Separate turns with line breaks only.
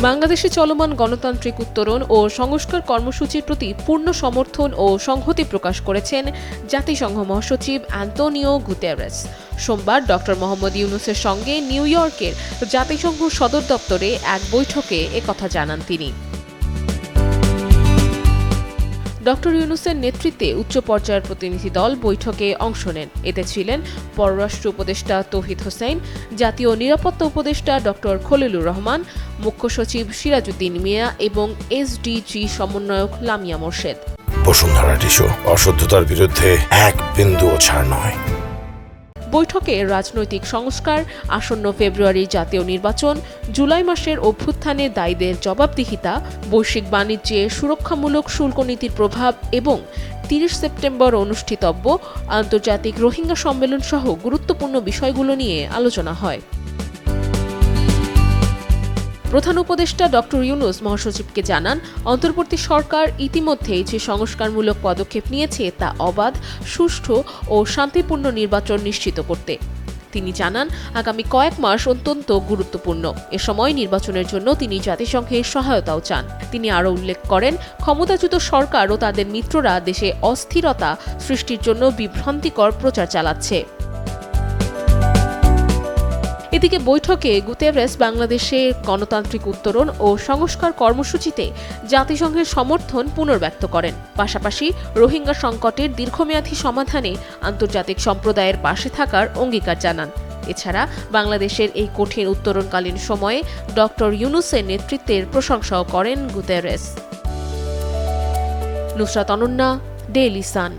বাংলাদেশে চলমান গণতান্ত্রিক উত্তরণ ও সংস্কার কর্মসূচির প্রতি পূর্ণ সমর্থন ও সংহতি প্রকাশ করেছেন জাতিসংঘ মহাসচিব অ্যান্তোনিও গুতেরেস। সোমবার ডক্টর মোহাম্মদ ইউনূসের সঙ্গে নিউ ইয়র্কের জাতিসংঘ সদর দপ্তরে এক বৈঠকে একথা জানান তিনি। ডক্টর ইউনূসের নেতৃত্বে উচ্চ পর্যায়ের প্রতিনিধি দল বৈঠকে অংশ নেন। এতে ছিলেন পররাষ্ট্র উপদেষ্টা তৌহিদ হোসেন, জাতীয় নিরাপত্তা উপদেষ্টা ডক্টর খলিলুর রহমান, মুখ্য সচিব সিরাজউদ্দিন মিয়া এবং এসডিজি সমন্বয়ক লামিয়া মোর্শেদ।
বসুন্ধরা টিস্যু অশুদ্ধতার বিরুদ্ধে এক বিন্দুও ছাড় নয়।
বৈঠকে রাজনৈতিক সংস্কার, আসন্ন ফেব্রুয়ারির জাতীয় নির্বাচন, জুলাই মাসের অভ্যুত্থানে দায়ীদের জবাবদিহিতা, বৈশ্বিক বাণিজ্যে সুরক্ষামূলক শুল্ক নীতির প্রভাব এবং ৩০ সেপ্টেম্বর অনুষ্ঠিতব্য আন্তর্জাতিক রোহিঙ্গা সম্মেলন সহ গুরুত্বপূর্ণ বিষয়গুলো নিয়ে আলোচনা হয়। প্রধান উপদেষ্টা ডক্টর ইউনূস মহাসচিবকে জানান, অন্তর্বর্তী সরকার ইতিমধ্যেই যে সংস্কারমূলক পদক্ষেপ নিয়েছে তা অবাধ, সুষ্ঠু ও শান্তিপূর্ণ নির্বাচন নিশ্চিত করতে। তিনি জানান, আগামী কয়েক মাস অত্যন্ত গুরুত্বপূর্ণ। এ সময় নির্বাচনের জন্য তিনি জাতিসংঘের সহায়তাও চান। তিনি আরও উল্লেখ করেন, ক্ষমতাচ্যুত সরকার ও তাদের মিত্ররা দেশে অস্থিরতা সৃষ্টির জন্য বিভ্রান্তিকর প্রচার চালাচ্ছে। এদিকে বৈঠকে গুতেরেস বাংলাদেশে গণতান্ত্রিক উত্তরণ ও সংস্কার কর্মসূচিতে জাতিসংঘের সমর্থন পুনর্ব্যক্ত করেন। পাশাপাশি রোহিঙ্গা সংকটের দীর্ঘমেয়াদী সমাধানে আন্তর্জাতিক সম্প্রদায়ের পাশে থাকার অঙ্গীকার জানান। এছাড়া বাংলাদেশের এই কঠিন উত্তরণকালীন সময়ে ডক্টর ইউনূসের নেতৃত্বের প্রশংসাও করেন Guterres. Nusrat Ananya, Daily Sun.